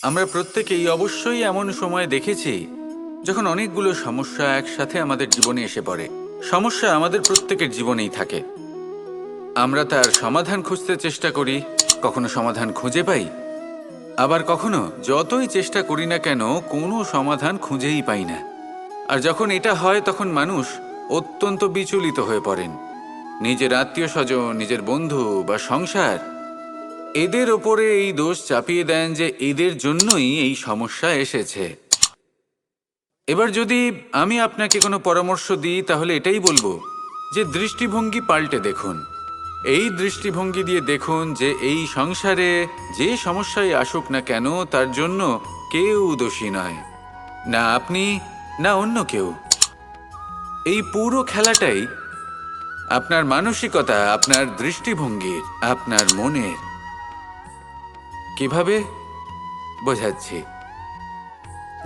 আমরা প্রত্যেকেই অবশ্যই এমন সময় দেখেছি যখন অনেকগুলো সমস্যা একসাথে আমাদের জীবনে এসে পড়ে। সমস্যা আমাদের প্রত্যেকের জীবনেই থাকে। আমরা তার সমাধান খুঁজতে চেষ্টা করি, কখনো সমাধান খুঁজে পাই, আবার কখনো যতই চেষ্টা করি না কেন কোনো সমাধান খুঁজেই পাই না। আর যখন এটা হয় তখন মানুষ অত্যন্ত বিচলিত হয়ে পড়েন। নিজের আত্মীয় স্বজন, নিজের বন্ধু বা সংসার, এদের ওপরে এই দোষ চাপিয়ে দেন যে এদের জন্যই এই সমস্যা এসেছে। এবার যদি আমি আপনাকে কোনো পরামর্শ দিই তাহলে এটাই বলবো যে দৃষ্টিভঙ্গি পাল্টে দেখুন। এই দৃষ্টিভঙ্গি দিয়ে দেখুন যে এই সংসারে যে সমস্যায় আসুক না কেন তার জন্য কেউ দোষী নয়, না আপনি না অন্য কেউ। এই পুরো খেলাটাই আপনার মানসিকতা, আপনার দৃষ্টিভঙ্গির, আপনার মনের। কিভাবে বোঝাচ্ছি?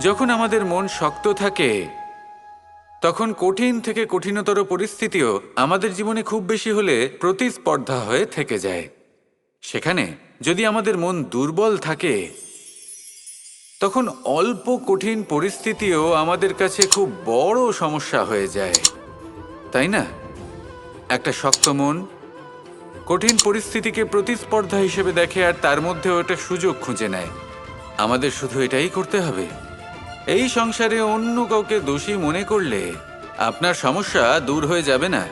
যখন আমাদের মন শক্ত থাকে তখন কঠিন থেকে কঠিনতর পরিস্থিতিও আমাদের জীবনে খুব বেশি হলে প্রতিস্পর্ধা হয়ে থেকে যায়। সেখানে যদি আমাদের মন দুর্বল থাকে তখন অল্প কঠিন পরিস্থিতিও আমাদের কাছে খুব বড় সমস্যা হয়ে যায়, তাই না? একটা শক্ত মন কঠিন পরিস্থিতিকে প্রতিস্পর্ধা হিসেবে দেখে আর তার মধ্যেও একটা সুযোগ খুঁজে নেয়। আমাদের শুধু এটাই করতে হবে। এই সংসারে অন্য কাউকে দোষী মনে করলে আপনার সমস্যা দূর হয়ে যাবে না।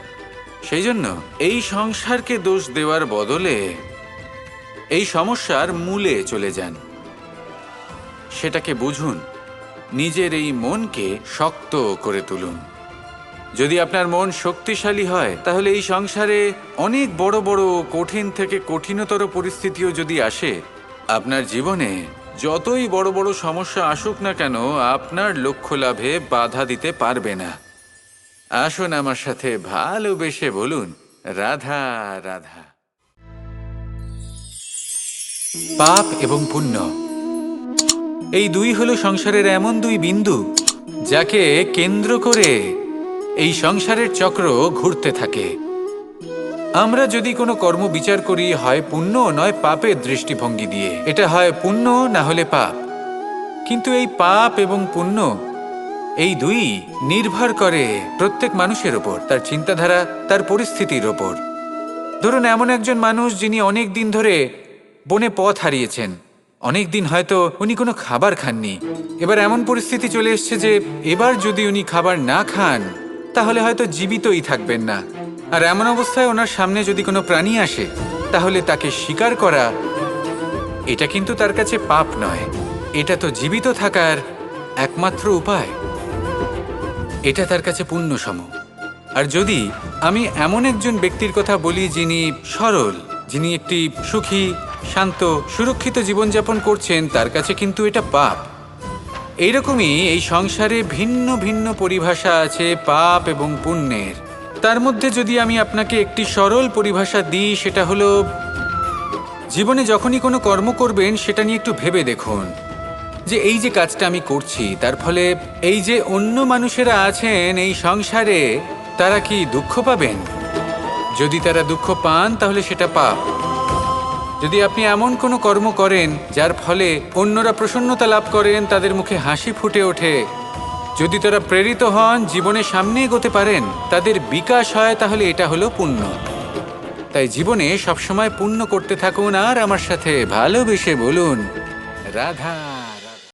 সেই জন্য এই সংসারকে দোষ দেওয়ার বদলে এই সমস্যার মূলে চলে যান, সেটাকে বুঝুন, নিজের এই মনকে শক্ত করে তুলুন। যদি আপনার মন শক্তিশালী হয় তাহলে এই সংসারে অনেক বড় বড় কঠিন থেকে কঠিনতর পরিস্থিতিও যদি আসে, আপনার জীবনে যতই বড় বড় সমস্যা আসুক না কেন আপনার লক্ষ্য লাভে বাধা দিতে পারবে না। আসুন আমার সাথে ভালোবেসে বলুন, রাধা রাধা। পাপ এবং পুণ্য, এই দুই হলো সংসারের এমন দুই বিন্দু যাকে কেন্দ্র করে এই সংসারের চক্র ঘুরতে থাকে। আমরা যদি কোনো কর্ম বিচার করি, হয় পুণ্য নয় পাপের দৃষ্টিভঙ্গি দিয়ে, এটা হয় পুণ্য না হলে পাপ। কিন্তু এই পাপ এবং পুণ্য এই দুই নির্ভর করে প্রত্যেক মানুষের ওপর, তার চিন্তাধারা, তার পরিস্থিতির ওপর। ধরুন এমন একজন মানুষ যিনি অনেক দিন ধরে বনে পথ হারিয়েছেন, অনেক দিন হয়তো উনি কোনো খাবার খাননি। এবার এমন পরিস্থিতি চলে এসছে যে এবার যদি উনি খাবার না খান তাহলে হয়তো জীবিতই থাকবেন না। আর এমন অবস্থায় ওনার সামনে যদি কোনো প্রাণী আসে তাহলে তাকে শিকার করা, এটা কিন্তু তার কাছে পাপ নয়, এটা তো জীবিত থাকার একমাত্র উপায়। এটা তার কাছে পুণ্যসম। আর যদি আমি এমন একজন ব্যক্তির কথা বলি যিনি সরল, যিনি একটি সুখী, শান্ত, সুরক্ষিত জীবনযাপন করছেন, তার কাছে কিন্তু এটা পাপ। এইরকমই এই সংসারে ভিন্ন ভিন্ন পরিভাষা আছে পাপ এবং পুণ্যের। তার মধ্যে যদি আমি আপনাকে একটি সরল পরিভাষা দিই, সেটা হলো জীবনে যখনই কোনো কর্ম করবেন সেটা নিয়ে একটু ভেবে দেখুন যে এই যে কাজটা আমি করছি তার ফলে এই যে অন্য মানুষেরা আছেন এই সংসারে, তারা কি দুঃখ পাবেন? যদি তারা দুঃখ পান তাহলে সেটা পাপ। যদি আপনি এমন কোনো কর্ম করেন যার ফলে অন্যরা প্রসন্নতা লাভ করেন, তাদের মুখে হাসি ফুটে ওঠে, যদি তারা প্রেরিত হন, জীবনে সামনে এগোতে পারেন, তাদের বিকাশ হয়, তাহলে এটা হলো পুণ্য। তাই জীবনে সবসময় পুণ্য করতে থাকুন আর আমার সাথে ভালোবেসে বলুন, রাধা